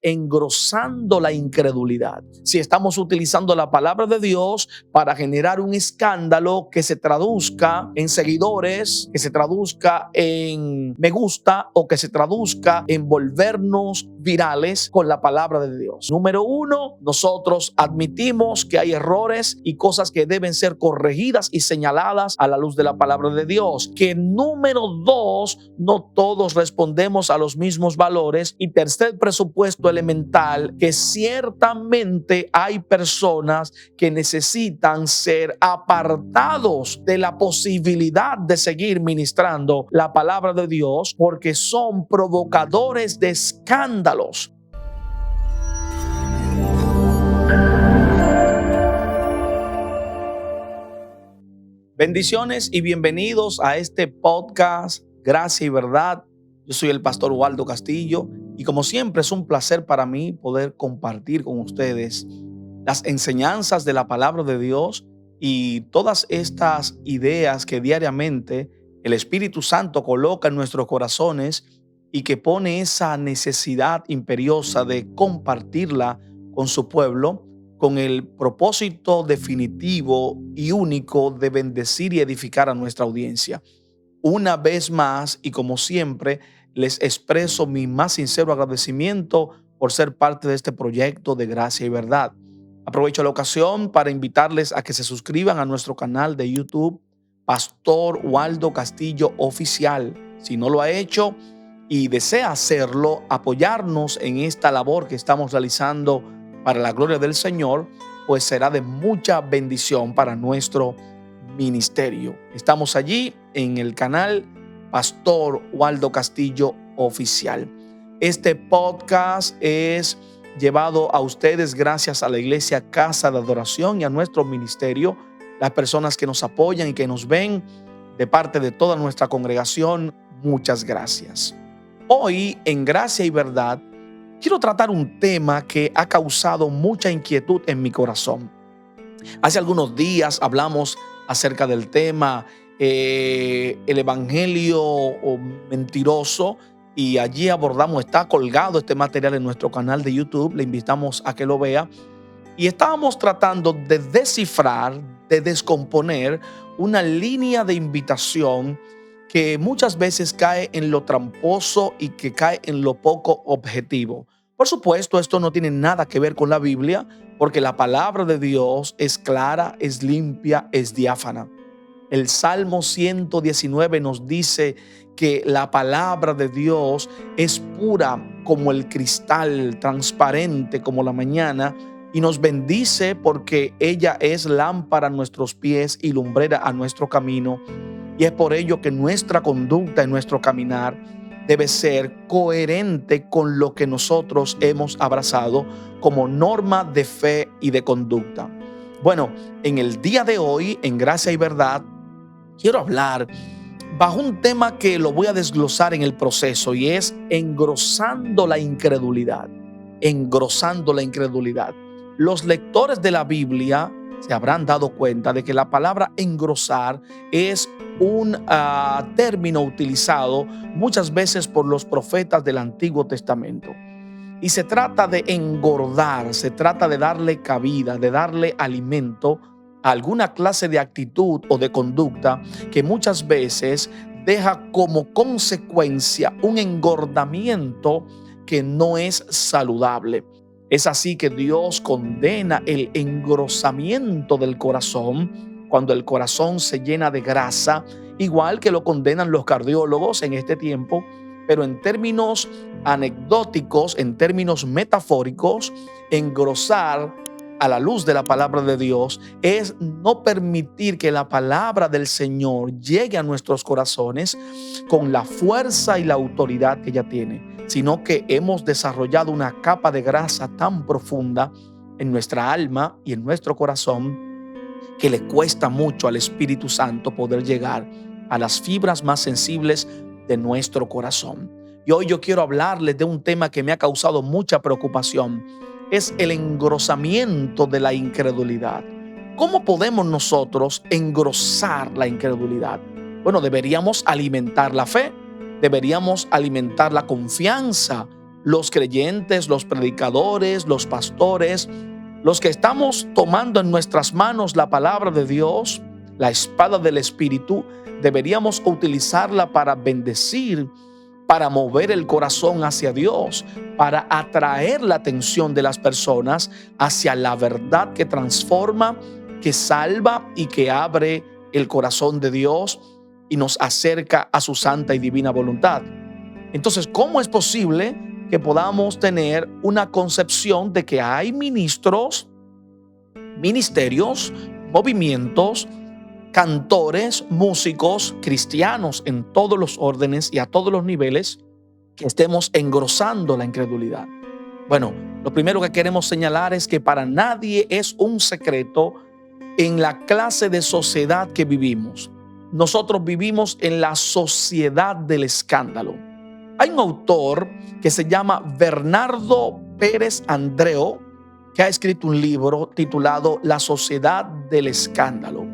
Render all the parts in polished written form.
engrosando la incredulidad. Si estamos utilizando la palabra de Dios para generar un escándalo que se traduzca en seguidores, que se traduzca en me gusta o que se traduzca en volvernos virales con la palabra de Dios. Número uno, nosotros admitimos que hay errores y cosas que deben ser corregidas y señaladas a la luz de la palabra de Dios. Que número dos, no todos respondemos a los mismos valores. Y tercer presupuesto elemental, que ciertamente hay personas que necesitan ser apartados de la posibilidad de seguir ministrando la palabra de Dios porque son provocadores de escándalos. Bendiciones y bienvenidos a este podcast Gracia y Verdad. Yo soy el pastor Waldo Castillo y como siempre es un placer para mí poder compartir con ustedes las enseñanzas de la palabra de Dios y todas estas ideas que diariamente el Espíritu Santo coloca en nuestros corazones y que pone esa necesidad imperiosa de compartirla con su pueblo, con el propósito definitivo y único de bendecir y edificar a nuestra audiencia. Una vez más, y como siempre, les expreso mi más sincero agradecimiento por ser parte de este proyecto de Gracia y Verdad. Aprovecho la ocasión para invitarles a que se suscriban a nuestro canal de YouTube, Pastor Waldo Castillo Oficial. Si no lo ha hecho y desea hacerlo, apoyarnos en esta labor que estamos realizando para la gloria del Señor, pues será de mucha bendición para nuestro ministerio. Estamos allí en el canal Pastor Waldo Castillo Oficial. Este podcast es llevado a ustedes gracias a la Iglesia Casa de Adoración y a nuestro ministerio, las personas que nos apoyan y que nos ven, de parte de toda nuestra congregación, muchas gracias. Hoy en Gracia y Verdad quiero tratar un tema que ha causado mucha inquietud en mi corazón. Hace algunos días hablamos acerca del tema el evangelio mentiroso y allí abordamos, está colgado este material en nuestro canal de YouTube, le invitamos a que lo vea. Y estábamos tratando de descifrar, de descomponer una línea de invitación que muchas veces cae en lo tramposo y que cae en lo poco objetivo. Por supuesto, esto no tiene nada que ver con la Biblia, porque la palabra de Dios es clara, es limpia, es diáfana. El Salmo 119 nos dice que la palabra de Dios es pura como el cristal, transparente como la mañana, y nos bendice porque ella es lámpara a nuestros pies y lumbrera a nuestro camino. Y es por ello que nuestra conducta y nuestro caminar debe ser coherente con lo que nosotros hemos abrazado como norma de fe y de conducta. Bueno, en el día de hoy, en Gracia y Verdad, quiero hablar bajo un tema que lo voy a desglosar en el proceso y es engrosando la incredulidad. Engrosando la incredulidad. Los lectores de la Biblia se habrán dado cuenta de que la palabra engrosar es un término utilizado muchas veces por los profetas del Antiguo Testamento. Y se trata de engordar, se trata de darle cabida, de darle alimento a alguna clase de actitud o de conducta que muchas veces deja como consecuencia un engordamiento que no es saludable. Es así que Dios condena el engrosamiento del corazón cuando el corazón se llena de grasa, igual que lo condenan los cardiólogos en este tiempo, pero en términos anecdóticos, en términos metafóricos, engrosar a la luz de la palabra de Dios es no permitir que la palabra del Señor llegue a nuestros corazones con la fuerza y la autoridad que ella tiene, sino que hemos desarrollado una capa de grasa tan profunda en nuestra alma y en nuestro corazón que le cuesta mucho al Espíritu Santo poder llegar a las fibras más sensibles de nuestro corazón. Y hoy yo quiero hablarles de un tema que me ha causado mucha preocupación. Es el engrosamiento de la incredulidad. ¿Cómo podemos nosotros engrosar la incredulidad? Bueno, deberíamos alimentar la fe, deberíamos alimentar la confianza, los creyentes, los predicadores, los pastores, los que estamos tomando en nuestras manos la palabra de Dios, la espada del Espíritu, deberíamos utilizarla para bendecir, para mover el corazón hacia Dios, para atraer la atención de las personas hacia la verdad que transforma, que salva y que abre el corazón de Dios y nos acerca a su santa y divina voluntad. Entonces, ¿cómo es posible que podamos tener una concepción de que hay ministros, ministerios, movimientos, cantores, músicos, cristianos en todos los órdenes y a todos los niveles que estemos engrosando la incredulidad? Bueno, lo primero que queremos señalar es que para nadie es un secreto en la clase de sociedad que vivimos. Nosotros vivimos en la sociedad del escándalo. Hay un autor que se llama Bernardo Pérez Andreu, que ha escrito un libro titulado La sociedad del escándalo.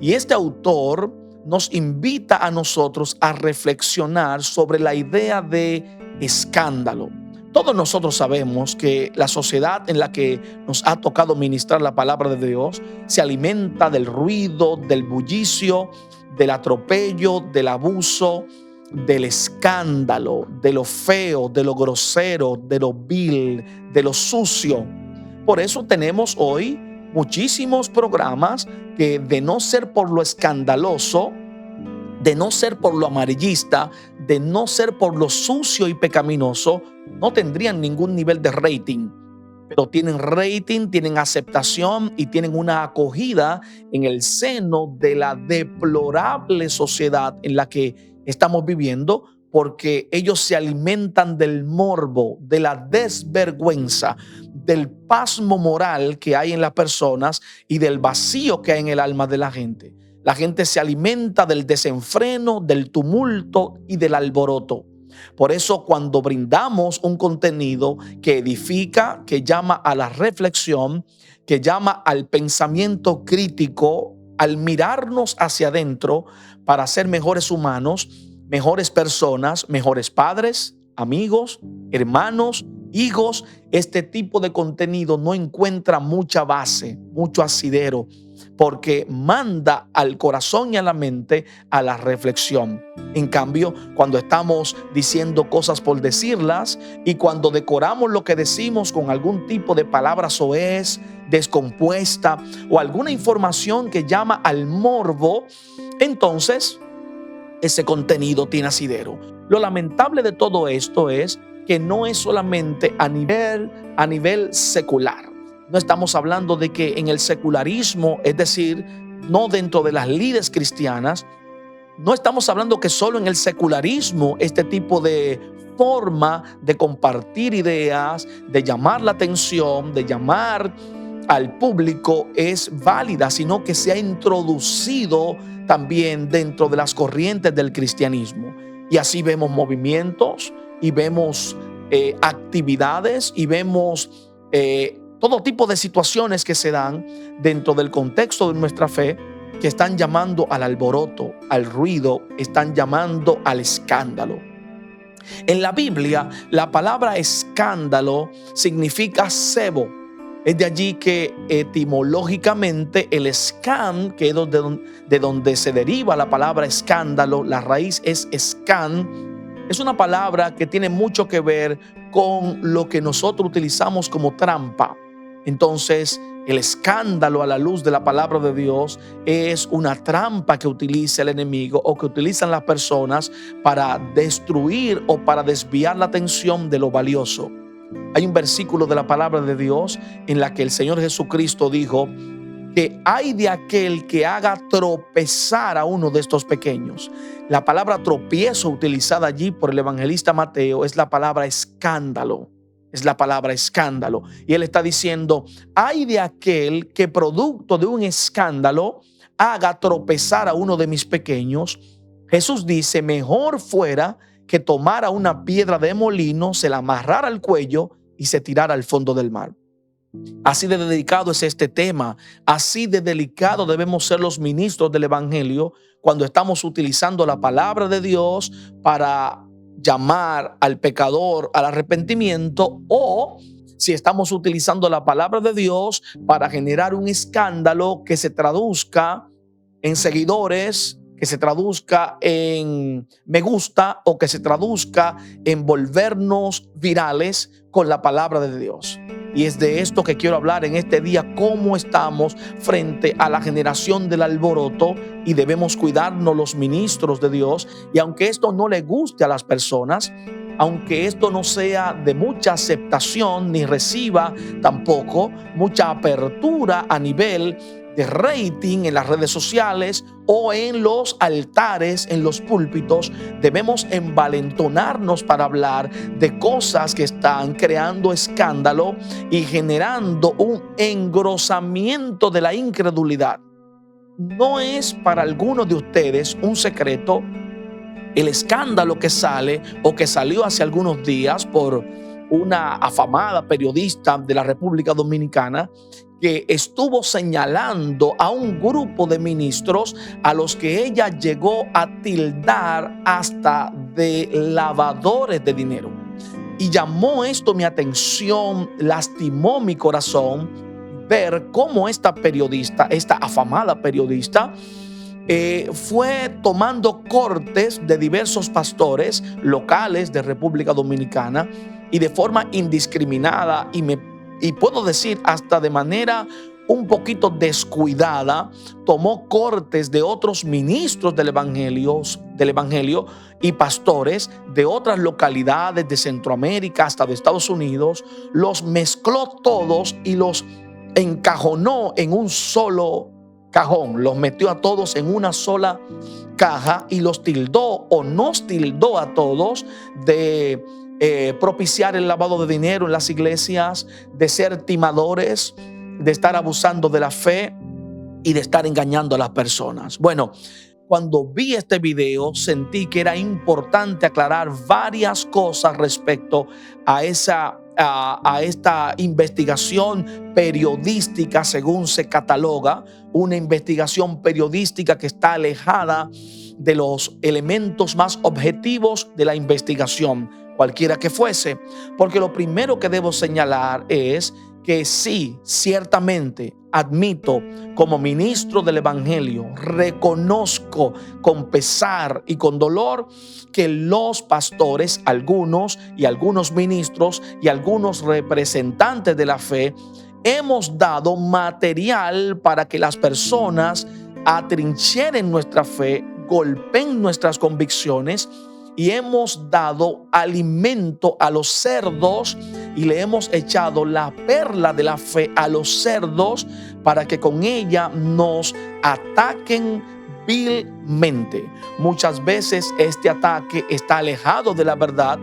Y este autor nos invita a nosotros a reflexionar sobre la idea de escándalo. Todos nosotros sabemos que la sociedad en la que nos ha tocado ministrar la palabra de Dios se alimenta del ruido, del bullicio, del atropello, del abuso, del escándalo, de lo feo, de lo grosero, de lo vil, de lo sucio. Por eso tenemos hoy muchísimos programas que, de no ser por lo escandaloso, de no ser por lo amarillista, de no ser por lo sucio y pecaminoso, no tendrían ningún nivel de rating. Pero tienen rating, tienen aceptación y tienen una acogida en el seno de la deplorable sociedad en la que estamos viviendo, porque ellos se alimentan del morbo, de la desvergüenza, del pasmo moral que hay en las personas y del vacío que hay en el alma de la gente. La gente se alimenta del desenfreno, del tumulto y del alboroto. Por eso, cuando brindamos un contenido que edifica, que llama a la reflexión, que llama al pensamiento crítico, al mirarnos hacia adentro para ser mejores humanos, mejores personas, mejores padres, amigos, hermanos, hijos, este tipo de contenido no encuentra mucha base, mucho asidero, porque manda al corazón y a la mente a la reflexión. En cambio, cuando estamos diciendo cosas por decirlas y cuando decoramos lo que decimos con algún tipo de palabra soez, descompuesta o alguna información que llama al morbo, entonces ese contenido tiene asidero. Lo lamentable de todo esto es que no es solamente a nivel secular. No estamos hablando de que en el secularismo, es decir, no dentro de las lides cristianas, no estamos hablando que solo en el secularismo este tipo de forma de compartir ideas, de llamar la atención, de llamar al público es válida, sino que se ha introducido también dentro de las corrientes del cristianismo. Y así vemos movimientos y vemos actividades y vemos todo tipo de situaciones que se dan dentro del contexto de nuestra fe, que están llamando al alboroto, al ruido, están llamando al escándalo. En la Biblia, la palabra escándalo significa cebo. Es de allí que etimológicamente el escan, que es de donde se deriva la palabra escándalo, la raíz es escan, es una palabra que tiene mucho que ver con lo que nosotros utilizamos como trampa. Entonces, el escándalo a la luz de la palabra de Dios es una trampa que utiliza el enemigo o que utilizan las personas para destruir o para desviar la atención de lo valioso. Hay un versículo de la palabra de Dios en la que el Señor Jesucristo dijo que hay de aquel que haga tropezar a uno de estos pequeños. La palabra tropiezo utilizada allí por el evangelista Mateo es la palabra escándalo. Es la palabra escándalo. Y él está diciendo, hay de aquel que producto de un escándalo haga tropezar a uno de mis pequeños. Jesús dice, mejor fuera que tomara una piedra de molino, se la amarrara al cuello y se tirara al fondo del mar. Así de delicado es este tema, así de delicado debemos ser los ministros del evangelio cuando estamos utilizando la palabra de Dios para llamar al pecador al arrepentimiento, o si estamos utilizando la palabra de Dios para generar un escándalo que se traduzca en seguidores, que se traduzca en me gusta o que se traduzca en volvernos virales con la palabra de Dios. Y es de esto que quiero hablar en este día, cómo estamos frente a la generación del alboroto, y debemos cuidarnos los ministros de Dios. Y aunque esto no le guste a las personas, aunque esto no sea de mucha aceptación ni reciba tampoco mucha apertura a nivel de rating en las redes sociales o en los altares, en los púlpitos, debemos envalentonarnos para hablar de cosas que están creando escándalo y generando un engrosamiento de la incredulidad. No es para algunos de ustedes un secreto el escándalo que sale o que salió hace algunos días por una afamada periodista de la República Dominicana, que estuvo señalando a un grupo de ministros a los que ella llegó a tildar hasta de lavadores de dinero. Y llamó esto mi atención, lastimó mi corazón ver cómo esta periodista, esta afamada periodista, fue tomando cortes de diversos pastores locales de República Dominicana, y de forma indiscriminada y puedo decir hasta de manera un poquito descuidada, tomó cortes de otros ministros del evangelio y pastores de otras localidades de Centroamérica hasta de Estados Unidos, los mezcló todos y los encajonó en un solo cajón, los metió a todos en una sola caja y los tildó o nos tildó a todos de propiciar el lavado de dinero en las iglesias, de ser timadores, de estar abusando de la fe y de estar engañando a las personas. Bueno, cuando vi este video sentí que era importante aclarar varias cosas respecto a esta investigación periodística, según se cataloga, una investigación periodística que está alejada de los elementos más objetivos de la investigación, cualquiera que fuese. Porque lo primero que debo señalar es que sí, ciertamente admito, como ministro del evangelio, reconozco con pesar y con dolor que los pastores, algunos ministros y algunos representantes de la fe, hemos dado material para que las personas atrincheren nuestra fe, golpeen nuestras convicciones, y hemos dado alimento a los cerdos y le hemos echado la perla de la fe a los cerdos para que con ella nos ataquen vilmente. Muchas veces este ataque está alejado de la verdad,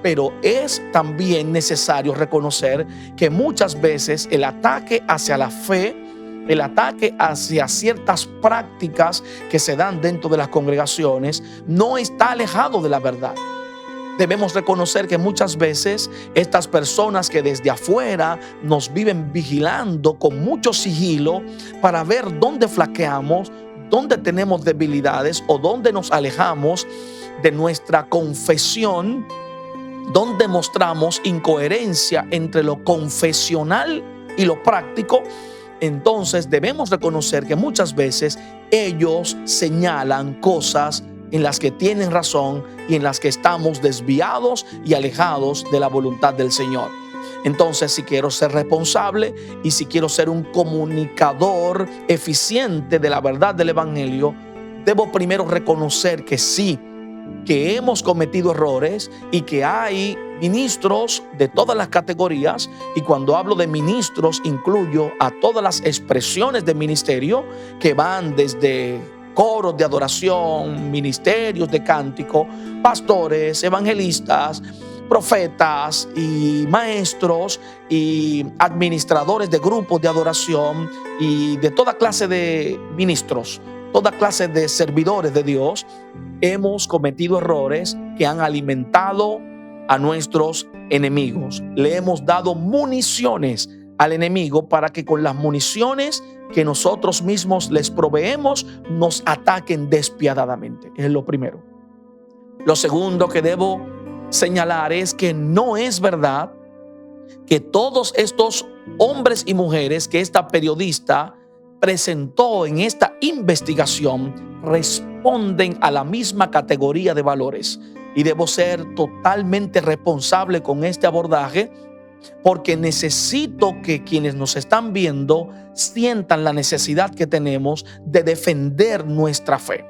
pero es también necesario reconocer que muchas veces el ataque hacia la fe, el ataque hacia ciertas prácticas que se dan dentro de las congregaciones, no está alejado de la verdad. Debemos reconocer que muchas veces estas personas que desde afuera nos viven vigilando con mucho sigilo para ver dónde flaqueamos, dónde tenemos debilidades o dónde nos alejamos de nuestra confesión, donde mostramos incoherencia entre lo confesional y lo práctico. Entonces debemos reconocer que muchas veces ellos señalan cosas en las que tienen razón y en las que estamos desviados y alejados de la voluntad del Señor. Entonces, si quiero ser responsable y si quiero ser un comunicador eficiente de la verdad del evangelio, debo primero reconocer que sí, que hemos cometido errores y que hay ministros de todas las categorías, y cuando hablo de ministros incluyo a todas las expresiones de ministerio que van desde coros de adoración, ministerios de cántico, pastores, evangelistas, profetas y maestros y administradores de grupos de adoración y de toda clase de ministros, toda clase de servidores de Dios. Hemos cometido errores que han alimentado a nuestros enemigos. Le hemos dado municiones al enemigo para que con las municiones que nosotros mismos les proveemos nos ataquen despiadadamente. Es lo primero. Lo segundo que debo señalar es que no es verdad que todos estos hombres y mujeres que esta periodista presentó en esta investigación responden a la misma categoría de valores. Y debo ser totalmente responsable con este abordaje, porque necesito que quienes nos están viendo sientan la necesidad que tenemos de defender nuestra fe.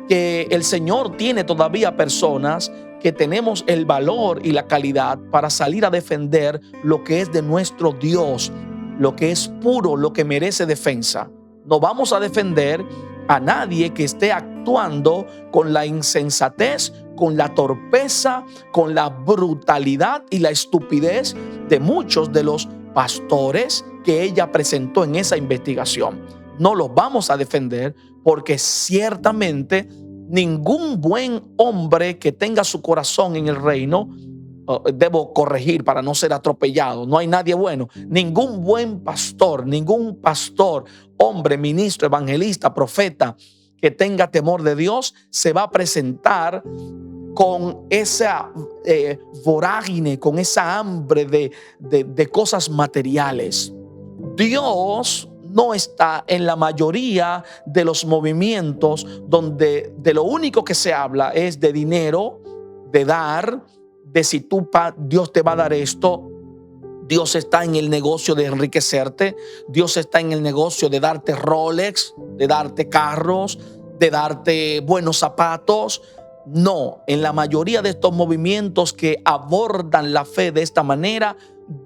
Que el Señor tiene todavía personas que tenemos el valor y la calidad para salir a defender lo que es de nuestro Dios, lo que es puro, lo que merece defensa. No vamos a defender a nadie que esté actuando con la insensatez, con la torpeza, con la brutalidad y la estupidez de muchos de los pastores que ella presentó en esa investigación. No los vamos a defender, porque ciertamente ningún buen hombre que tenga su corazón en el reino, debo corregir para no ser atropellado, no hay nadie bueno, ningún buen pastor, ningún pastor, hombre, ministro, evangelista, profeta que tenga temor de Dios se va a presentar con esa vorágine, con esa hambre de cosas materiales. Dios no está en la mayoría de los movimientos donde de lo único que se habla es de dinero, de dar, de si Dios te va a dar esto. Dios está en el negocio de enriquecerte. Dios está en el negocio de darte Rolex, de darte carros, de darte buenos zapatos. No, en la mayoría de estos movimientos que abordan la fe de esta manera,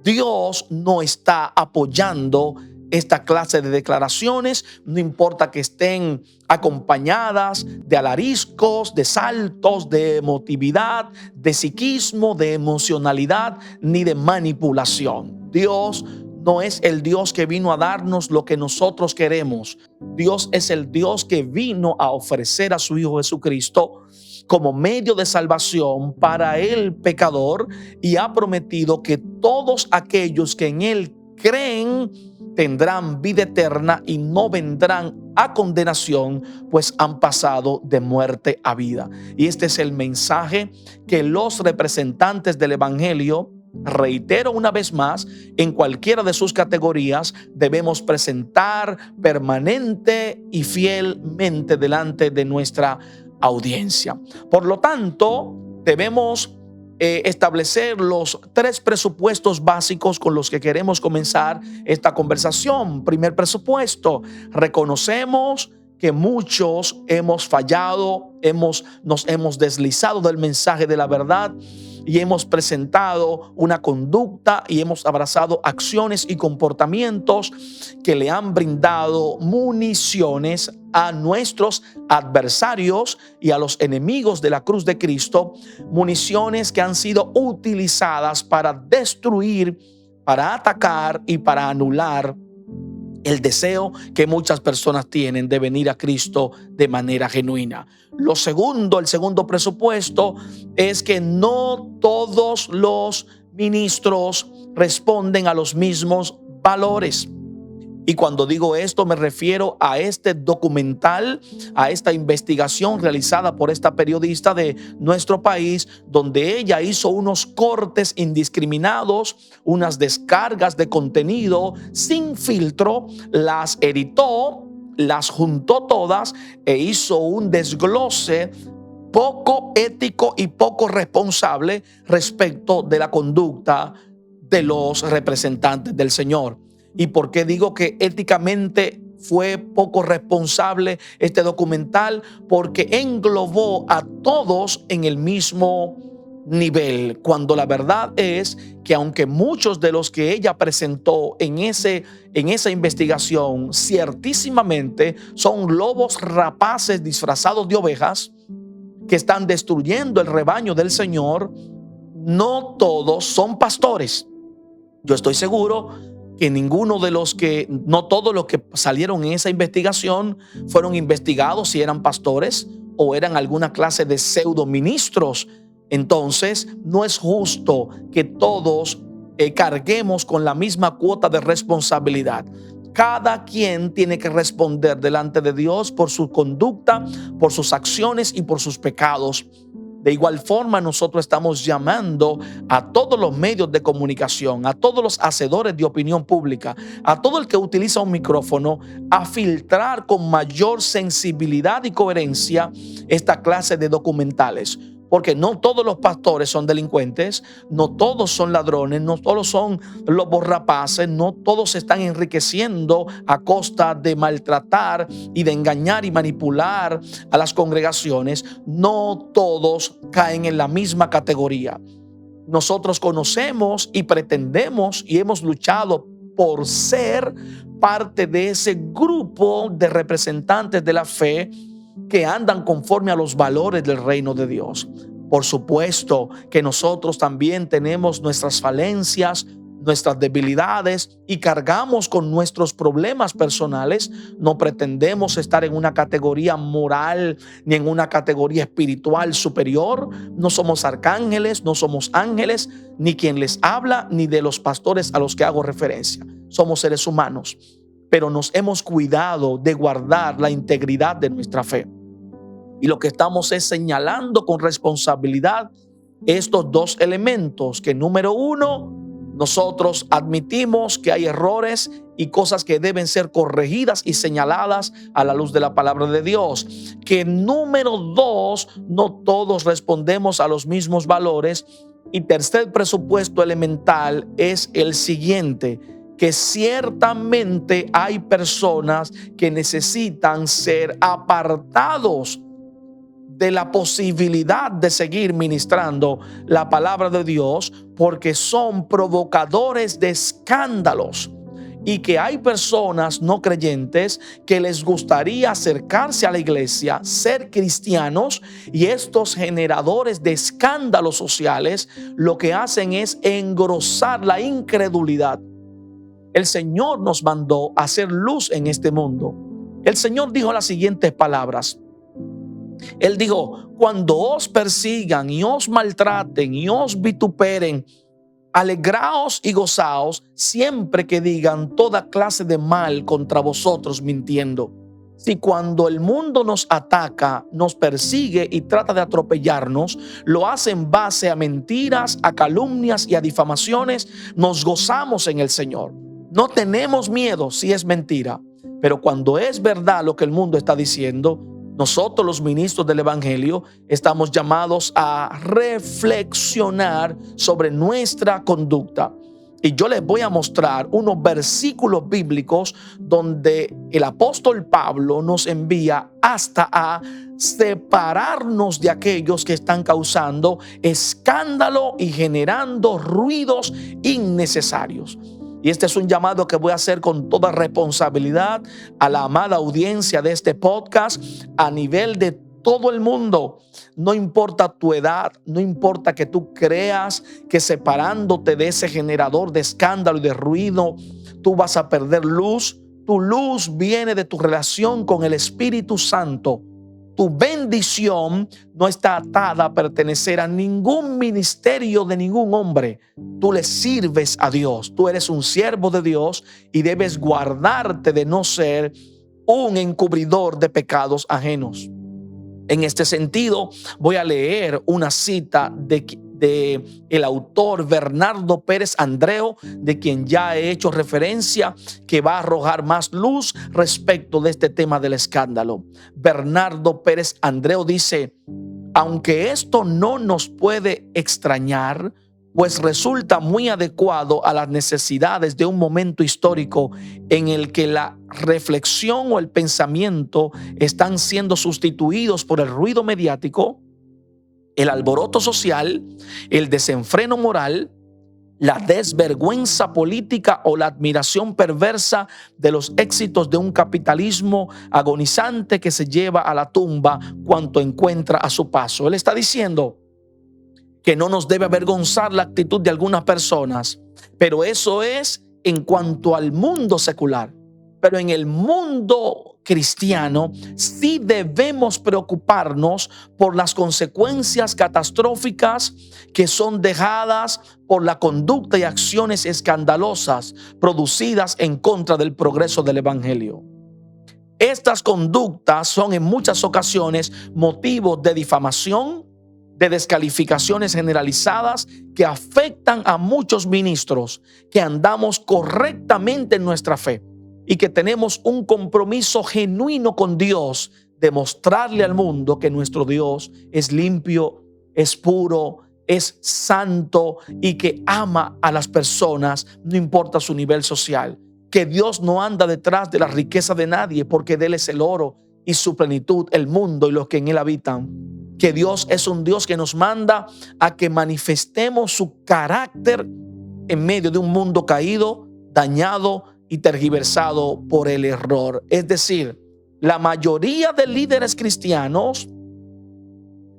Dios no está apoyando esta clase de declaraciones, no importa que estén acompañadas de alariscos, de saltos, de emotividad, de psiquismo, de emocionalidad, ni de manipulación. Dios no es el Dios que vino a darnos lo que nosotros queremos. Dios es el Dios que vino a ofrecer a su Hijo Jesucristo como medio de salvación para el pecador, y ha prometido que todos aquellos que en Él creen tendrán vida eterna y no vendrán a condenación, pues han pasado de muerte a vida. Y este es el mensaje que los representantes del Evangelio, reitero una vez más, en cualquiera de sus categorías, debemos presentar permanente y fielmente delante de nuestra audiencia. Por lo tanto, debemos establecer los 3 presupuestos básicos con los que queremos comenzar esta conversación. Primer presupuesto: reconocemos que muchos hemos fallado, nos hemos deslizado del mensaje de la verdad y hemos presentado una conducta y hemos abrazado acciones y comportamientos que le han brindado municiones a nuestros adversarios y a los enemigos de la cruz de Cristo, municiones que han sido utilizadas para destruir, para atacar y para anular el deseo que muchas personas tienen de venir a Cristo de manera genuina. El segundo presupuesto es que no todos los ministros responden a los mismos valores. Y cuando digo esto me refiero a este documental, a esta investigación realizada por esta periodista de nuestro país, donde ella hizo unos cortes indiscriminados, unas descargas de contenido sin filtro, las editó, las juntó todas e hizo un desglose poco ético y poco responsable respecto de la conducta de los representantes del Señor. ¿Y por qué digo que éticamente fue poco responsable este documental? Porque englobó a todos en el mismo nivel, cuando la verdad es que aunque muchos de los que ella presentó en esa investigación ciertísimamente son lobos rapaces disfrazados de ovejas que están destruyendo el rebaño del Señor, no todos son pastores. Yo estoy seguro que no todos los que salieron en esa investigación fueron investigados si eran pastores o eran alguna clase de pseudo ministros. Entonces, no es justo que todos carguemos con la misma cuota de responsabilidad. Cada quien tiene que responder delante de Dios por su conducta, por sus acciones y por sus pecados. De igual forma, nosotros estamos llamando a todos los medios de comunicación, a todos los hacedores de opinión pública, a todo el que utiliza un micrófono, a filtrar con mayor sensibilidad y coherencia esta clase de documentales. Porque no todos los pastores son delincuentes, no todos son ladrones, no todos son lobos rapaces, no todos se están enriqueciendo a costa de maltratar y de engañar y manipular a las congregaciones. No todos caen en la misma categoría. Nosotros conocemos y pretendemos y hemos luchado por ser parte de ese grupo de representantes de la fe que andan conforme a los valores del reino de Dios. Por supuesto que nosotros también tenemos nuestras falencias, nuestras debilidades y cargamos con nuestros problemas personales. No pretendemos estar en una categoría moral ni en una categoría espiritual superior. No somos arcángeles, no somos ángeles, ni quien les habla, ni de los pastores a los que hago referencia. Somos seres humanos, pero nos hemos cuidado de guardar la integridad de nuestra fe. Y lo que estamos es señalando con responsabilidad estos dos elementos, que número uno, nosotros admitimos que hay errores y cosas que deben ser corregidas y señaladas a la luz de la palabra de Dios. Que número dos, no todos respondemos a los mismos valores. Y tercer presupuesto elemental es el siguiente: que ciertamente hay personas que necesitan ser apartados de la posibilidad de seguir ministrando la palabra de Dios, porque son provocadores de escándalos, y que hay personas no creyentes que les gustaría acercarse a la iglesia, ser cristianos, y estos generadores de escándalos sociales lo que hacen es engrosar la incredulidad. El Señor nos mandó a hacer luz en este mundo. El Señor dijo las siguientes palabras. Él dijo: cuando os persigan y os maltraten y os vituperen, alegraos y gozaos siempre que digan toda clase de mal contra vosotros mintiendo. Si cuando el mundo nos ataca, nos persigue y trata de atropellarnos, lo hace en base a mentiras, a calumnias y a difamaciones, nos gozamos en el Señor. No tenemos miedo si es mentira, pero cuando es verdad lo que el mundo está diciendo, nosotros, los ministros del Evangelio, estamos llamados a reflexionar sobre nuestra conducta. Y yo les voy a mostrar unos versículos bíblicos donde el apóstol Pablo nos envía hasta a separarnos de aquellos que están causando escándalo y generando ruidos innecesarios. Y este es un llamado que voy a hacer con toda responsabilidad a la amada audiencia de este podcast a nivel de todo el mundo. No importa tu edad, no importa que tú creas que separándote de ese generador de escándalo y de ruido, tú vas a perder luz. Tu luz viene de tu relación con el Espíritu Santo. Tu bendición no está atada a pertenecer a ningún ministerio de ningún hombre. Tú le sirves a Dios. Tú eres un siervo de Dios y debes guardarte de no ser un encubridor de pecados ajenos. En este sentido, voy a leer una cita de el autor Bernardo Pérez Andreu, de quien ya he hecho referencia, que va a arrojar más luz respecto de este tema del escándalo. Bernardo Pérez Andreu dice: aunque esto no nos puede extrañar, pues resulta muy adecuado a las necesidades de un momento histórico en el que la reflexión o el pensamiento están siendo sustituidos por el ruido mediático, el alboroto social, el desenfreno moral, la desvergüenza política o la admiración perversa de los éxitos de un capitalismo agonizante que se lleva a la tumba cuanto encuentra a su paso. Él está diciendo que no nos debe avergonzar la actitud de algunas personas, pero eso es en cuanto al mundo secular. Pero en el mundo cristiano sí debemos preocuparnos por las consecuencias catastróficas que son dejadas por la conducta y acciones escandalosas producidas en contra del progreso del Evangelio. Estas conductas son en muchas ocasiones motivos de difamación, de descalificaciones generalizadas que afectan a muchos ministros que andamos correctamente en nuestra fe y que tenemos un compromiso genuino con Dios de mostrarle al mundo que nuestro Dios es limpio, es puro, es santo y que ama a las personas, no importa su nivel social. Que Dios no anda detrás de la riqueza de nadie, porque de Él es el oro y su plenitud, el mundo y los que en Él habitan. Que Dios es un Dios que nos manda a que manifestemos su carácter en medio de un mundo caído, dañado y tergiversado por el error. Es decir, la mayoría de líderes cristianos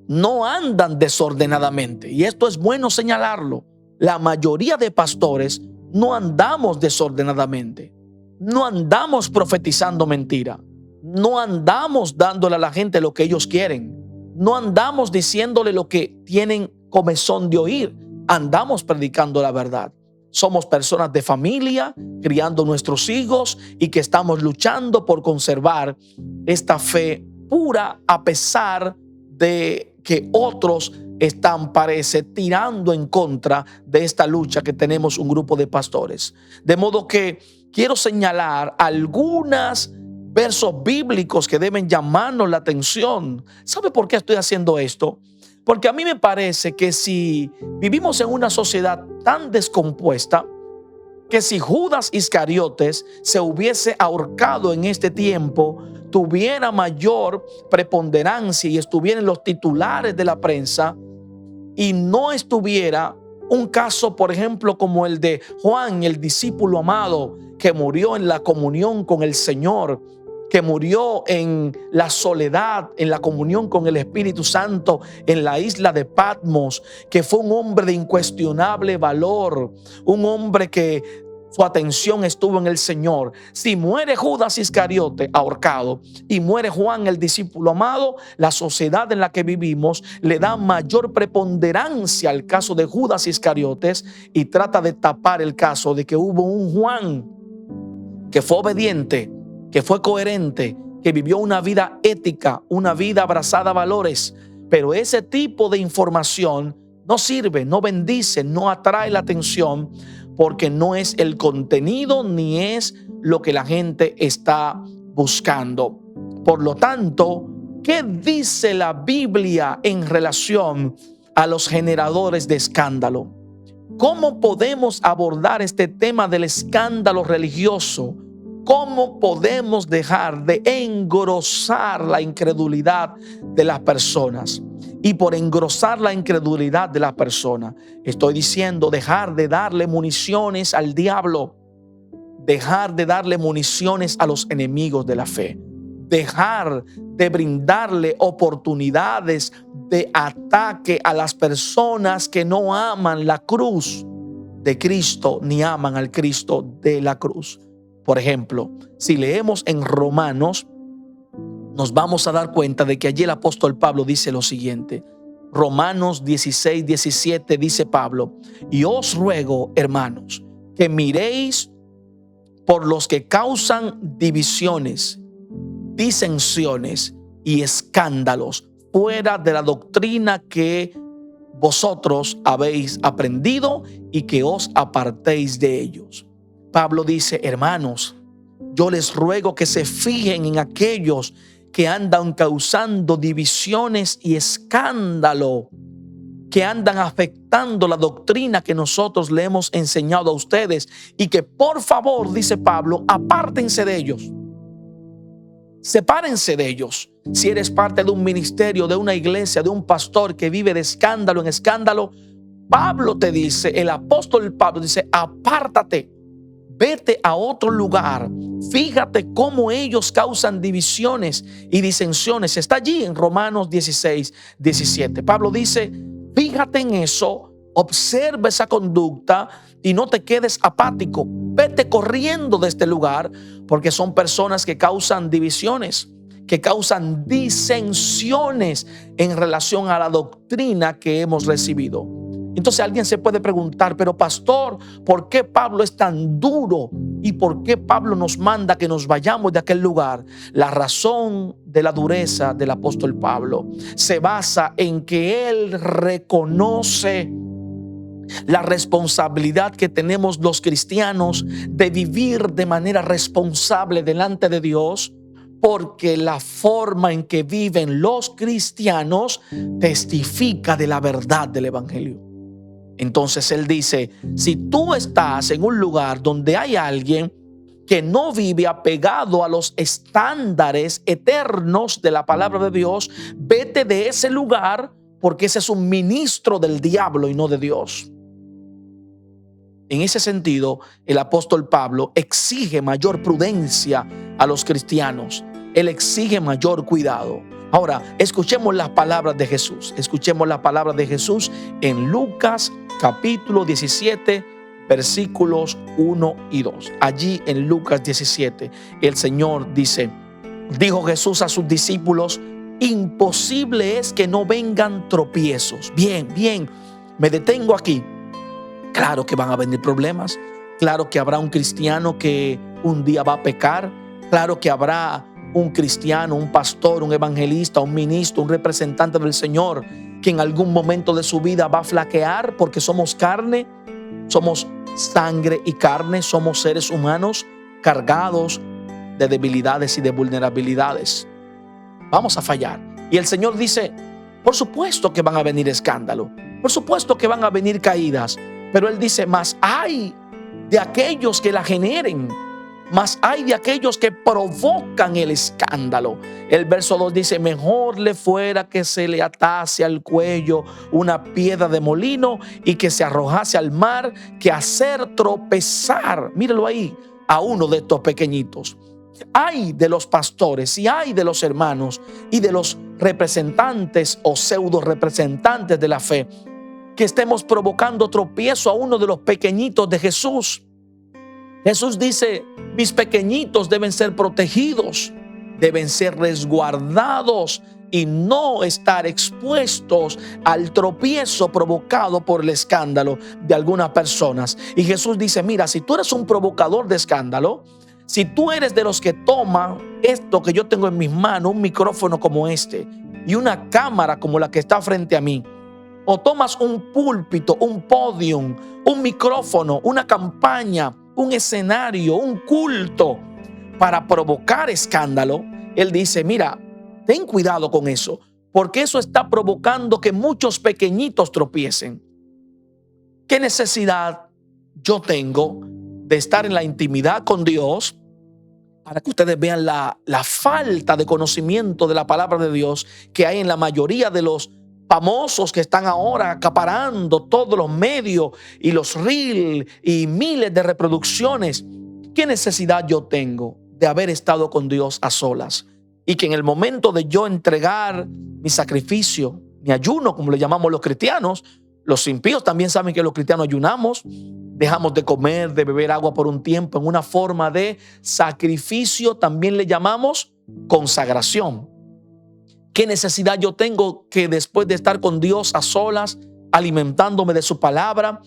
no andan desordenadamente. Y esto es bueno señalarlo. La mayoría de pastores no andamos desordenadamente. No andamos profetizando mentira. No andamos dándole a la gente lo que ellos quieren. No andamos diciéndole lo que tienen comezón de oír. Andamos predicando la verdad. Somos personas de familia, criando nuestros hijos y que estamos luchando por conservar esta fe pura a pesar de que otros están, parece, tirando en contra de esta lucha que tenemos un grupo de pastores. De modo que quiero señalar algunos versos bíblicos que deben llamarnos la atención. ¿Sabe por qué estoy haciendo esto? Porque a mí me parece que si vivimos en una sociedad tan descompuesta, que si Judas Iscariotes se hubiese ahorcado en este tiempo, tuviera mayor preponderancia y estuviera en los titulares de la prensa y no estuviera un caso, por ejemplo, como el de Juan, el discípulo amado, que murió en la comunión con el Señor, que murió en la soledad, en la comunión con el Espíritu Santo, en la isla de Patmos, que fue un hombre de incuestionable valor, un hombre que su atención estuvo en el Señor. Si muere Judas Iscariote ahorcado y muere Juan el discípulo amado, la sociedad en la que vivimos le da mayor preponderancia al caso de Judas Iscariotes y trata de tapar el caso de que hubo un Juan que fue obediente, que fue coherente, que vivió una vida ética, una vida abrazada a valores. Pero ese tipo de información no sirve, no bendice, no atrae la atención, porque no es el contenido ni es lo que la gente está buscando. Por lo tanto, ¿qué dice la Biblia en relación a los generadores de escándalo? ¿Cómo podemos abordar este tema del escándalo religioso? ¿Cómo podemos dejar de engrosar la incredulidad de las personas? Y por engrosar la incredulidad de las personas, estoy diciendo dejar de darle municiones al diablo, dejar de darle municiones a los enemigos de la fe, dejar de brindarle oportunidades de ataque a las personas que no aman la cruz de Cristo ni aman al Cristo de la cruz. Por ejemplo, si leemos en Romanos, nos vamos a dar cuenta de que allí el apóstol Pablo dice lo siguiente. Romanos 16, 17 dice Pablo: y os ruego, hermanos, que miréis por los que causan divisiones, disensiones y escándalos fuera de la doctrina que vosotros habéis aprendido y que os apartéis de ellos. Pablo dice: hermanos, yo les ruego que se fijen en aquellos que andan causando divisiones y escándalo, que andan afectando la doctrina que nosotros le hemos enseñado a ustedes, y que por favor, dice Pablo, apártense de ellos. Sepárense de ellos. Si eres parte de un ministerio, de una iglesia, de un pastor que vive de escándalo en escándalo, Pablo te dice, el apóstol Pablo dice: apártate, vete a otro lugar. Fíjate cómo ellos causan divisiones y disensiones. Está allí en Romanos 16, 17. Pablo dice: fíjate en eso, observa esa conducta y no te quedes apático. Vete corriendo de este lugar, porque son personas que causan divisiones, que causan disensiones en relación a la doctrina que hemos recibido. Entonces alguien se puede preguntar, pero pastor, ¿por qué Pablo es tan duro? ¿Y por qué Pablo nos manda que nos vayamos de aquel lugar? La razón de la dureza del apóstol Pablo se basa en que él reconoce la responsabilidad que tenemos los cristianos de vivir de manera responsable delante de Dios, porque la forma en que viven los cristianos testifica de la verdad del evangelio. Entonces él dice, si tú estás en un lugar donde hay alguien que no vive apegado a los estándares eternos de la palabra de Dios, vete de ese lugar, porque ese es un ministro del diablo y no de Dios. En ese sentido, el apóstol Pablo exige mayor prudencia a los cristianos. Él exige mayor cuidado. Ahora, escuchemos las palabras de Jesús. Escuchemos las palabras de Jesús en Lucas capítulo 17, versículos 1 y 2. Allí en Lucas 17, el Señor dice, dijo Jesús a sus discípulos, imposible es que no vengan tropiezos. Bien, me detengo aquí. Claro que van a venir problemas. Claro que habrá un cristiano que un día va a pecar. Claro que habrá un cristiano, un pastor, un evangelista, un ministro, un representante del Señor que en algún momento de su vida va a flaquear, porque somos carne, somos sangre y carne, somos seres humanos cargados de debilidades y de vulnerabilidades. Vamos a fallar. Y el Señor dice, por supuesto que van a venir escándalos, por supuesto que van a venir caídas, pero Él dice, más hay de aquellos que la generen, más hay de aquellos que provocan el escándalo. El verso 2 dice, mejor le fuera que se le atase al cuello una piedra de molino y que se arrojase al mar, que hacer tropezar, míralo ahí, a uno de estos pequeñitos. Hay de los pastores y hay de los hermanos y de los representantes o pseudo representantes de la fe que estemos provocando tropiezo a uno de los pequeñitos de Jesús. Jesús dice, mis pequeñitos deben ser protegidos, deben ser resguardados y no estar expuestos al tropiezo provocado por el escándalo de algunas personas. Y Jesús dice, mira, si tú eres un provocador de escándalo, si tú eres de los que toma esto que yo tengo en mis manos, un micrófono como este y una cámara como la que está frente a mí, o tomas un púlpito, un podium, un micrófono, una campaña, un escenario, un culto para provocar escándalo, Él dice, mira, ten cuidado con eso, porque eso está provocando que muchos pequeñitos tropiecen. ¿Qué necesidad yo tengo de estar en la intimidad con Dios? Para que ustedes vean la falta de conocimiento de la palabra de Dios que hay en la mayoría de los famosos que están ahora acaparando todos los medios y los reels y miles de reproducciones. ¿Qué necesidad yo tengo de haber estado con Dios a solas? Y que en el momento de yo entregar mi sacrificio, mi ayuno, como le llamamos los cristianos, los impíos también saben que los cristianos ayunamos, dejamos de comer, de beber agua por un tiempo en una forma de sacrificio, también le llamamos consagración. ¿Qué necesidad yo tengo que después de estar con Dios a solas, alimentándome de su palabra,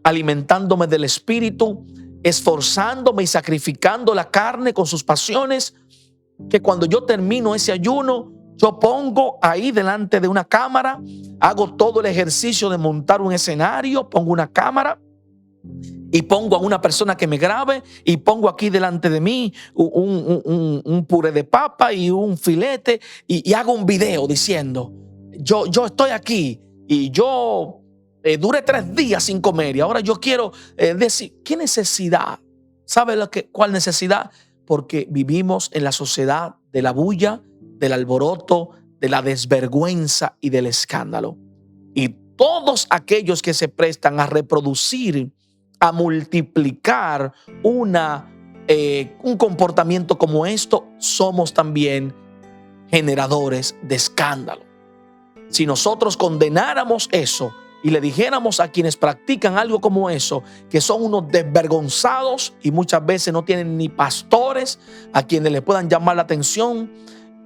alimentándome del Espíritu, esforzándome y sacrificando la carne con sus pasiones, que cuando yo termino ese ayuno, yo pongo ahí delante de una cámara, hago todo el ejercicio de montar un escenario, pongo una cámara y pongo a una persona que me grabe y pongo aquí delante de mí un puré de papa y un filete y hago un video diciendo, yo estoy aquí y yo duré 3 días sin comer y ahora yo quiero decir, ¿qué necesidad? ¿Sabe cuál necesidad? Porque vivimos en la sociedad de la bulla, del alboroto, de la desvergüenza y del escándalo. Y todos aquellos que se prestan a reproducir, a multiplicar un comportamiento como esto, somos también generadores de escándalo. Si nosotros condenáramos eso y le dijéramos a quienes practican algo como eso que son unos desvergonzados y muchas veces no tienen ni pastores a quienes le puedan llamar la atención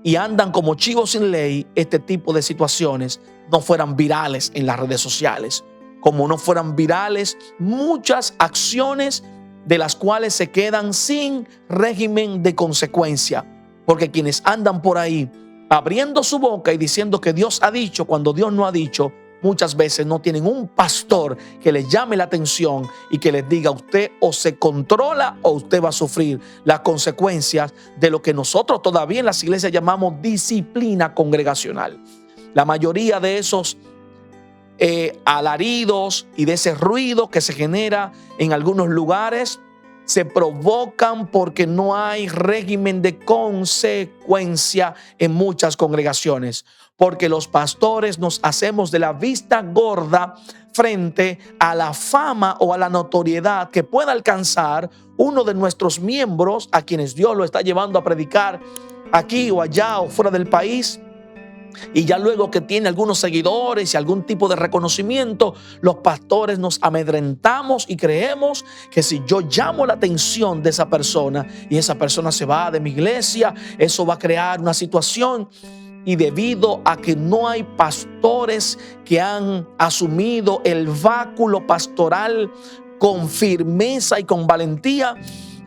y andan como chivos sin ley, este tipo de situaciones no fueran virales en las redes sociales, como no fueran virales, muchas acciones de las cuales se quedan sin régimen de consecuencia. Porque quienes andan por ahí abriendo su boca y diciendo que Dios ha dicho cuando Dios no ha dicho, muchas veces no tienen un pastor que les llame la atención y que les diga: usted o se controla o usted va a sufrir las consecuencias de lo que nosotros todavía en las iglesias llamamos disciplina congregacional. La mayoría de esos alaridos y de ese ruido que se genera en algunos lugares se provocan porque no hay régimen de consecuencia en muchas congregaciones, porque los pastores nos hacemos de la vista gorda frente a la fama o a la notoriedad que pueda alcanzar uno de nuestros miembros, a quienes Dios lo está llevando a predicar aquí o allá o fuera del país. Y ya luego que tiene algunos seguidores y algún tipo de reconocimiento, los pastores nos amedrentamos y creemos que si yo llamo la atención de esa persona y esa persona se va de mi iglesia, eso va a crear una situación. Y debido a que no hay pastores que han asumido el báculo pastoral con firmeza y con valentía,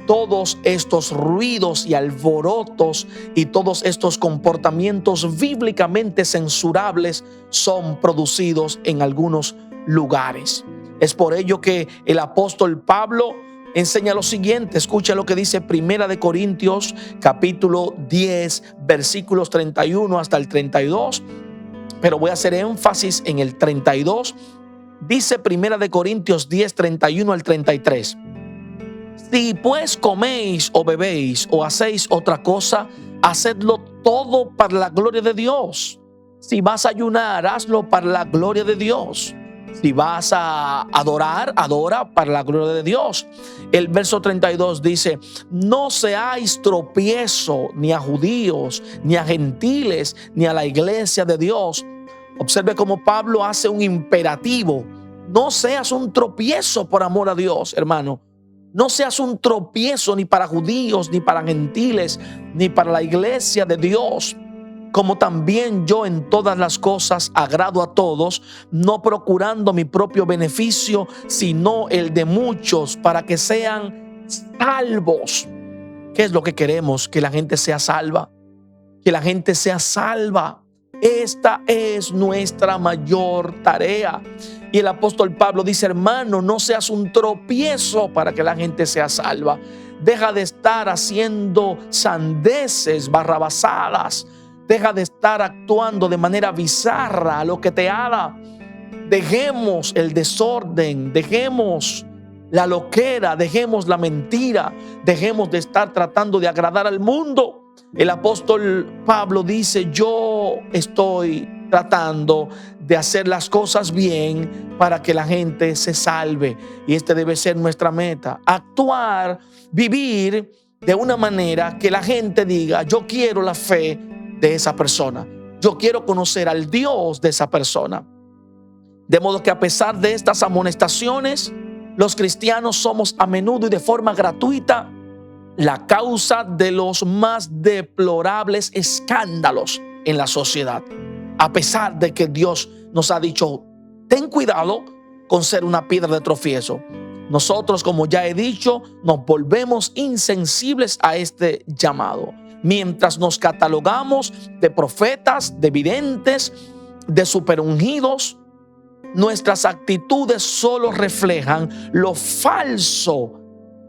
todos estos ruidos y alborotos y todos estos comportamientos bíblicamente censurables son producidos en algunos lugares. Es por ello que el apóstol Pablo enseña lo siguiente. Escucha lo que dice Primera de Corintios capítulo 10 versículos 31 hasta el 32, pero voy a hacer énfasis en el 32. Dice Primera de Corintios 10, 31 al 33. Si pues coméis o bebéis o hacéis otra cosa, hacedlo todo para la gloria de Dios. Si vas a ayunar, hazlo para la gloria de Dios. Si vas a adorar, adora para la gloria de Dios. El verso 32 dice: no seáis tropiezo ni a judíos, ni a gentiles, ni a la iglesia de Dios. Observe cómo Pablo hace un imperativo. No seas un tropiezo por amor a Dios, hermano. No seas un tropiezo ni para judíos, ni para gentiles, ni para la iglesia de Dios. Como también yo en todas las cosas agrado a todos, no procurando mi propio beneficio, sino el de muchos, para que sean salvos. ¿Qué es lo que queremos? Que la gente sea salva. Que la gente sea salva. Esta es nuestra mayor tarea. Y el apóstol Pablo dice: hermano, no seas un tropiezo para que la gente sea salva. Deja de estar haciendo sandeces, barrabasadas. Deja de estar actuando de manera bizarra a lo que te haga. Dejemos el desorden, dejemos la loquera, dejemos la mentira, dejemos de estar tratando de agradar al mundo. El apóstol Pablo dice: yo estoy tratando de hacer las cosas bien para que la gente se salve. Y este debe ser nuestra meta: actuar, vivir de una manera que la gente diga: yo quiero la fe de esa persona, yo quiero conocer al Dios de esa persona. De modo que a pesar de estas amonestaciones, los cristianos somos a menudo y de forma gratuita la causa de los más deplorables escándalos en la sociedad. A pesar de que Dios nos ha dicho: ten cuidado con ser una piedra de tropiezo, nosotros, como ya he dicho, nos volvemos insensibles a este llamado. Mientras nos catalogamos de profetas, de videntes, de superungidos, nuestras actitudes solo reflejan lo falso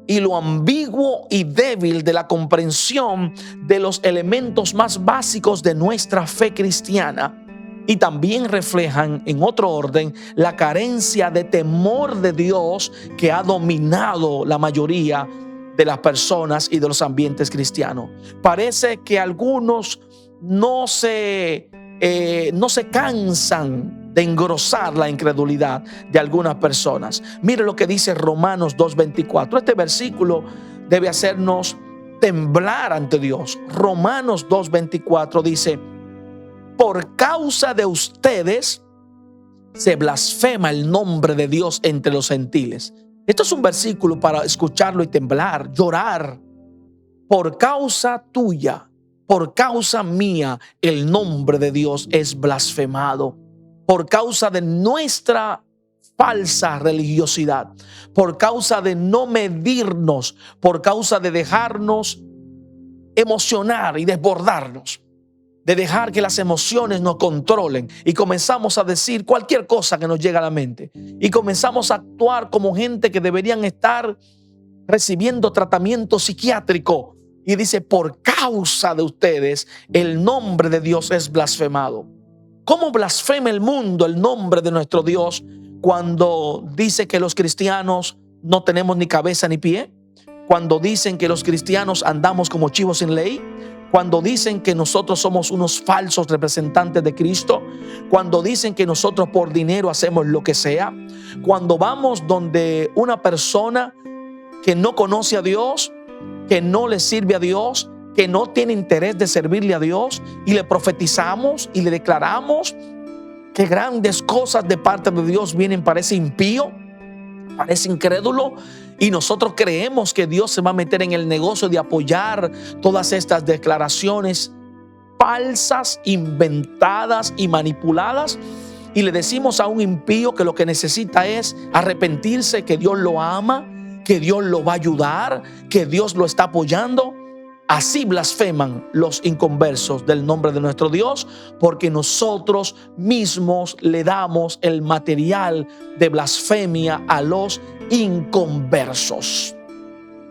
y lo ambiguo y débil de la comprensión de los elementos más básicos de nuestra fe cristiana. Y también reflejan, en otro orden, la carencia de temor de Dios que ha dominado la mayoría de las personas y de los ambientes cristianos. Parece que algunos no se cansan de engrosar la incredulidad de algunas personas. Mire lo que dice Romanos 2:24. Este versículo debe hacernos temblar ante Dios. Romanos 2:24 dice: por causa de ustedes se blasfema el nombre de Dios entre los gentiles. Esto es un versículo para escucharlo y temblar, llorar. Por causa tuya, por causa mía, el nombre de Dios es blasfemado. Por causa de nuestra falsa religiosidad, por causa de no medirnos, por causa de dejarnos emocionar y desbordarnos, de dejar que las emociones nos controlen y comenzamos a decir cualquier cosa que nos llega a la mente y comenzamos a actuar como gente que deberían estar recibiendo tratamiento psiquiátrico. Y dice, por causa de ustedes, el nombre de Dios es blasfemado. ¿Cómo blasfema el mundo el nombre de nuestro Dios cuando dice que los cristianos no tenemos ni cabeza ni pie? Cuando dicen que los cristianos andamos como chivos sin ley, cuando dicen que nosotros somos unos falsos representantes de Cristo, cuando dicen que nosotros por dinero hacemos lo que sea, cuando vamos donde una persona que no conoce a Dios, que no le sirve a Dios, que no tiene interés de servirle a Dios, y le profetizamos y le declaramos que grandes cosas de parte de Dios vienen para ese impío, para ese incrédulo, y nosotros creemos que Dios se va a meter en el negocio de apoyar todas estas declaraciones falsas, inventadas y manipuladas, y le decimos a un impío que lo que necesita es arrepentirse, que Dios lo ama, que Dios lo va a ayudar, que Dios lo está apoyando. Así blasfeman los inconversos del nombre de nuestro Dios, porque nosotros mismos le damos el material de blasfemia a los inconversos.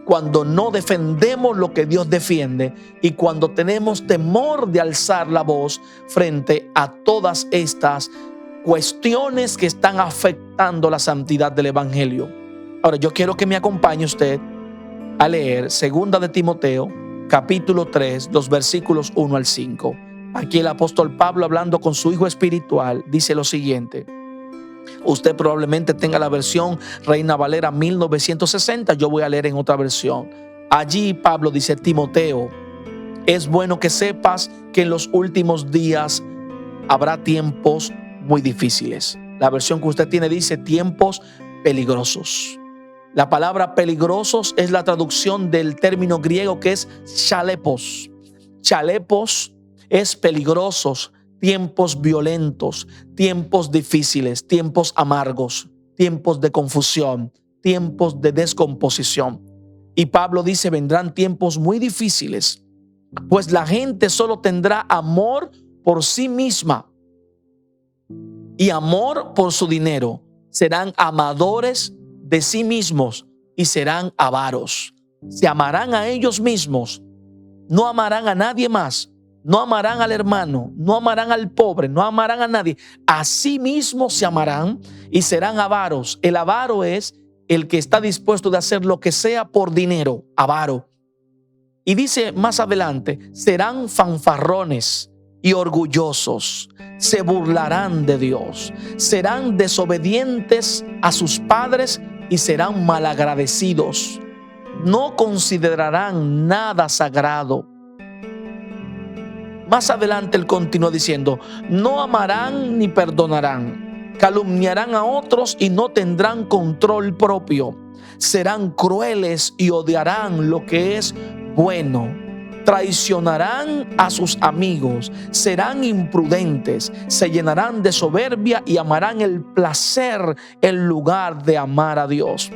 Cuando no defendemos lo que Dios defiende y cuando tenemos temor de alzar la voz frente a todas estas cuestiones que están afectando la santidad del Evangelio. Ahora, yo quiero que me acompañe usted a leer 2 de Timoteo, capítulo 3, los versículos 1 al 5. Aquí el apóstol Pablo, hablando con su hijo espiritual, dice lo siguiente. Usted probablemente tenga la versión Reina Valera 1960. Yo voy a leer en otra versión. Allí Pablo dice: Timoteo, es bueno que sepas que en los últimos días habrá tiempos muy difíciles. La versión que usted tiene dice tiempos peligrosos. La palabra peligrosos es la traducción del término griego que es chalepos. Chalepos es peligrosos, tiempos violentos, tiempos difíciles, tiempos amargos, tiempos de confusión, tiempos de descomposición. Y Pablo dice, vendrán tiempos muy difíciles, pues la gente solo tendrá amor por sí misma y amor por su dinero. Serán amadores de sí mismos y serán avaros. Se amarán a ellos mismos, no amarán a nadie más, no amarán al hermano, no amarán al pobre, no amarán a nadie. A sí mismos se amarán y serán avaros. El avaro es el que está dispuesto de hacer lo que sea por dinero, avaro. Y dice más adelante, serán fanfarrones y orgullosos, se burlarán de Dios, serán desobedientes a sus padres y serán malagradecidos. No considerarán nada sagrado. Más adelante él continúa diciendo, no amarán ni perdonarán, calumniarán a otros y no tendrán control propio. Serán crueles y odiarán lo que es bueno. Traicionarán a sus amigos, serán imprudentes, se llenarán de soberbia y amarán el placer en lugar de amar a Dios.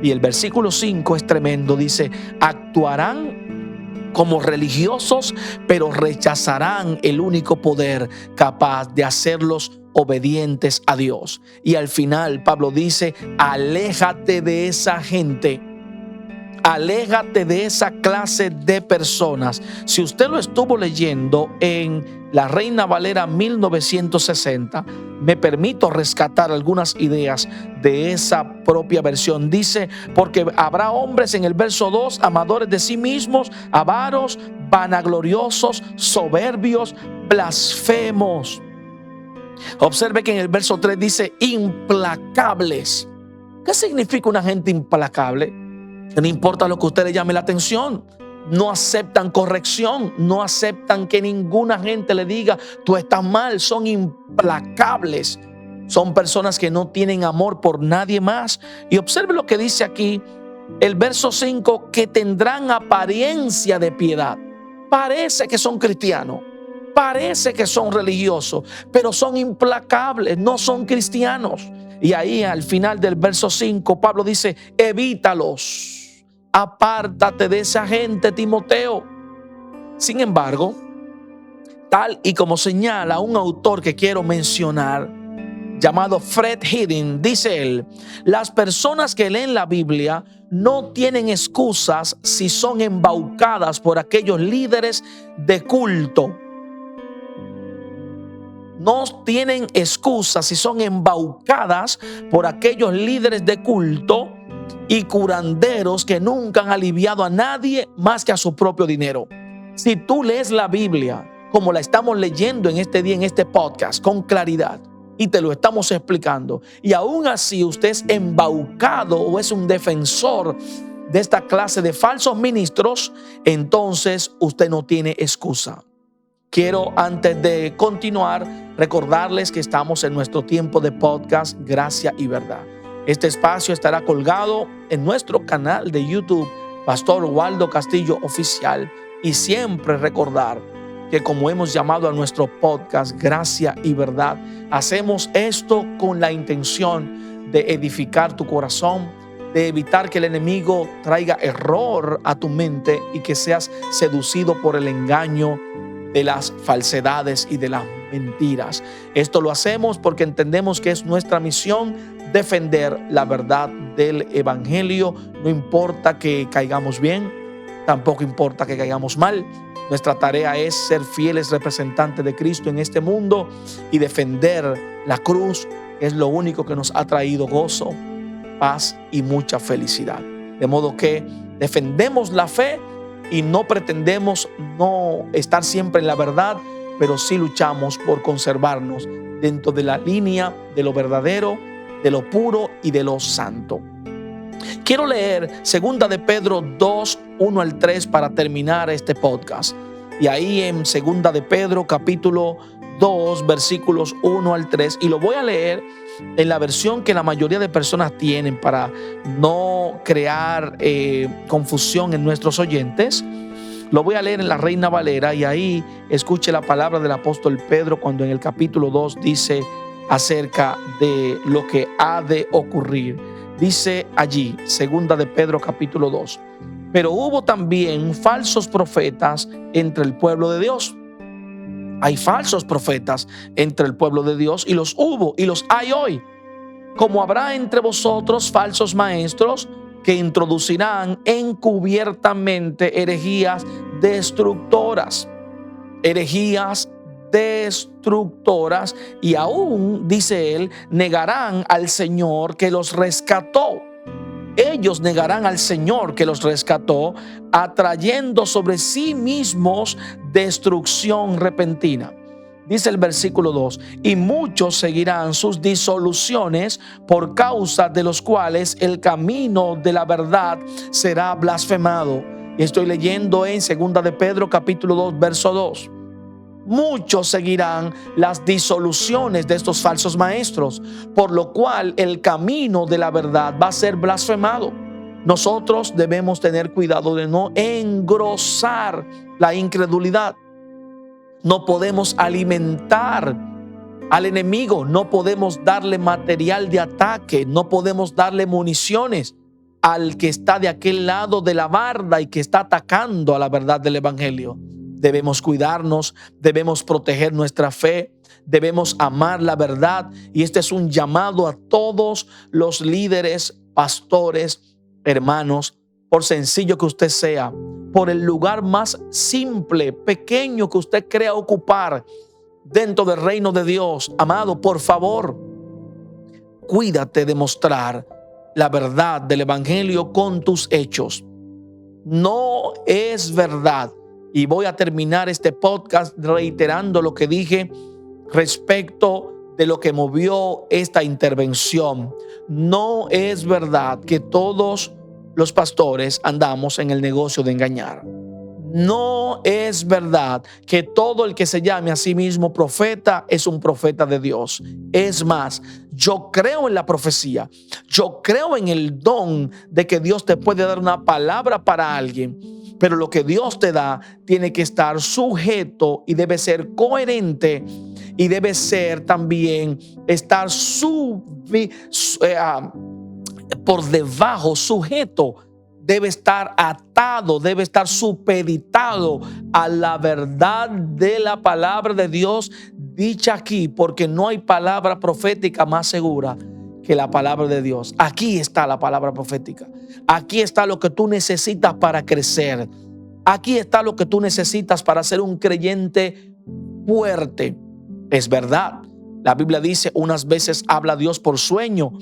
Y el versículo 5 es tremendo, dice, actuarán como religiosos, pero rechazarán el único poder capaz de hacerlos obedientes a Dios. Y al final Pablo dice, aléjate de esa gente. Aléjate de esa clase de personas. Si usted lo estuvo leyendo en la Reina Valera 1960, me permito rescatar algunas ideas de esa propia versión. Dice, porque habrá hombres en el verso 2, amadores de sí mismos, avaros, vanagloriosos, soberbios, blasfemos. Observe que en el verso 3 dice implacables. ¿Qué significa una gente implacable? Que no importa lo que a usted le llame la atención, no aceptan corrección, no aceptan que ninguna gente le diga tú estás mal, son implacables, son personas que no tienen amor por nadie más. Y observe lo que dice aquí el verso 5, que tendrán apariencia de piedad. Parece que son cristianos, parece que son religiosos, pero son implacables, no son cristianos. Y ahí al final del verso 5, Pablo dice: evítalos, apártate de esa gente, Timoteo. Sin embargo, tal y como señala un autor que quiero mencionar, llamado Fred Hidden, dice él: las personas que leen la Biblia no tienen excusas si son embaucadas por aquellos líderes de culto. No tienen excusas si son embaucadas por aquellos líderes de culto y curanderos que nunca han aliviado a nadie más que a su propio dinero. Si tú lees la Biblia como la estamos leyendo en este día, en este podcast, con claridad, y te lo estamos explicando, y aún así usted es embaucado o es un defensor de esta clase de falsos ministros, entonces usted no tiene excusa. Quiero, antes de continuar, recordarles que estamos en nuestro tiempo de podcast Gracia y Verdad. Este espacio estará colgado en nuestro canal de YouTube, Pastor Waldo Castillo Oficial, y siempre recordar que, como hemos llamado a nuestro podcast Gracia y Verdad, hacemos esto con la intención de edificar tu corazón, de evitar que el enemigo traiga error a tu mente y que seas seducido por el engaño de las falsedades y de las mentiras. Esto lo hacemos porque entendemos que es nuestra misión defender la verdad del evangelio. No importa que caigamos bien, tampoco importa que caigamos mal. Nuestra tarea es ser fieles representantes de Cristo en este mundo y defender la cruz, que es lo único que nos ha traído gozo, paz y mucha felicidad. De modo que defendemos la fe y no pretendemos no estar siempre en la verdad, pero sí luchamos por conservarnos dentro de la línea de lo verdadero, de lo puro y de lo santo. Quiero leer 2 de Pedro 2, 1 al 3 para terminar este podcast. Y ahí en 2 de Pedro capítulo 2, versículos 1 al 3, y lo voy a leer en la versión que la mayoría de personas tienen para no crear confusión en nuestros oyentes. Lo voy a leer en la Reina Valera, y ahí escuche la palabra del apóstol Pedro cuando en el capítulo 2 dice acerca de lo que ha de ocurrir. Dice allí, 2 de Pedro capítulo 2: pero hubo también falsos profetas entre el pueblo de Dios. Hay falsos profetas entre el pueblo de Dios, y los hubo y los hay hoy. Como habrá entre vosotros falsos maestros que introducirán encubiertamente herejías destructoras. Herejías destructoras, y aún, dice él, negarán al Señor que los rescató. Ellos negarán al Señor que los rescató, atrayendo sobre sí mismos destrucción repentina. Dice el versículo 2: y muchos seguirán sus disoluciones, por causa de los cuales el camino de la verdad será blasfemado. Y estoy leyendo en 2 de Pedro capítulo 2, verso 2. Muchos seguirán las disoluciones de estos falsos maestros, por lo cual el camino de la verdad va a ser blasfemado. Nosotros debemos tener cuidado de no engrosar la incredulidad. No podemos alimentar al enemigo, no podemos darle material de ataque, no podemos darle municiones al que está de aquel lado de la barda y que está atacando a la verdad del evangelio. Debemos cuidarnos, debemos proteger nuestra fe, debemos amar la verdad, y este es un llamado a todos los líderes, pastores, hermanos, por sencillo que usted sea, por el lugar más simple, pequeño que usted crea ocupar dentro del reino de Dios. Amado, por favor, cuídate de mostrar la verdad del evangelio con tus hechos. No es verdad. Y voy a terminar este podcast reiterando lo que dije respecto de lo que movió esta intervención. No es verdad que todos los pastores andamos en el negocio de engañar. No es verdad que todo el que se llame a sí mismo profeta es un profeta de Dios. Es más, yo creo en la profecía. Yo creo en el don de que Dios te puede dar una palabra para alguien. Pero lo que Dios te da tiene que estar sujeto y debe ser coherente y debe ser también estar por debajo, sujeto, debe estar atado, debe estar supeditado a la verdad de la palabra de Dios dicha aquí, porque no hay palabra profética más segura que la palabra de Dios. Aquí está la palabra profética. Aquí está lo que tú necesitas para crecer. Aquí está lo que tú necesitas para ser un creyente fuerte. Es verdad. La Biblia dice, unas veces habla Dios por sueño.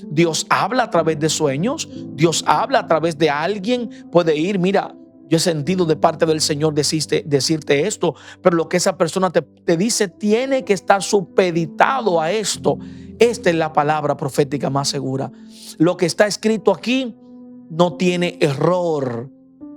Dios habla a través de sueños. Dios habla a través de alguien. Puede ir, mira, yo he sentido de parte del Señor decirte esto, pero lo que esa persona te dice tiene que estar supeditado a esto. Esta es la palabra profética más segura. Lo que está escrito aquí no tiene error.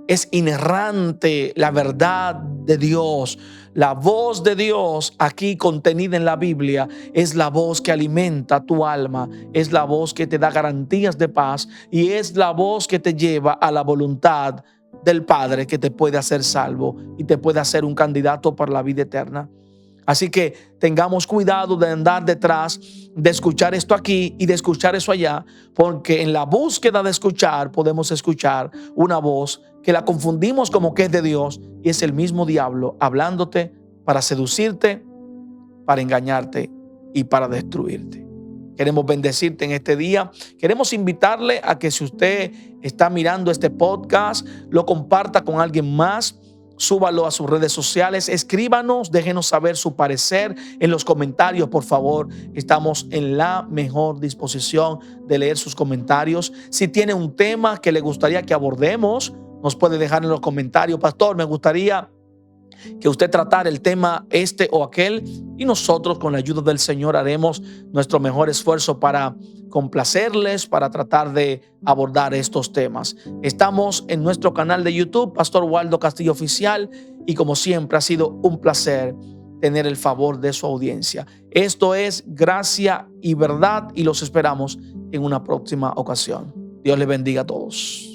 Es inerrante la verdad de Dios. La voz de Dios aquí contenida en la Biblia es la voz que alimenta tu alma, es la voz que te da garantías de paz y es la voz que te lleva a la voluntad del Padre, que te puede hacer salvo y te puede hacer un candidato para la vida eterna. Así que tengamos cuidado de andar detrás, de escuchar esto aquí y de escuchar eso allá, porque en la búsqueda de escuchar podemos escuchar una voz que la confundimos como que es de Dios y es el mismo diablo hablándote para seducirte, para engañarte y para destruirte. Queremos bendecirte en este día. Queremos invitarle a que si usted está mirando este podcast, lo comparta con alguien más. Súbalo a sus redes sociales, escríbanos, déjenos saber su parecer en los comentarios, por favor. Estamos en la mejor disposición de leer sus comentarios. Si tiene un tema que le gustaría que abordemos, nos puede dejar en los comentarios. Pastor, me gustaría que usted tratara el tema este o aquel, y nosotros con la ayuda del Señor haremos nuestro mejor esfuerzo para complacerles, para tratar de abordar estos temas. Estamos en nuestro canal de YouTube, Pastor Waldo Castillo Oficial, y como siempre ha sido un placer tener el favor de su audiencia. Esto es Gracia y Verdad y los esperamos en una próxima ocasión. Dios les bendiga a todos.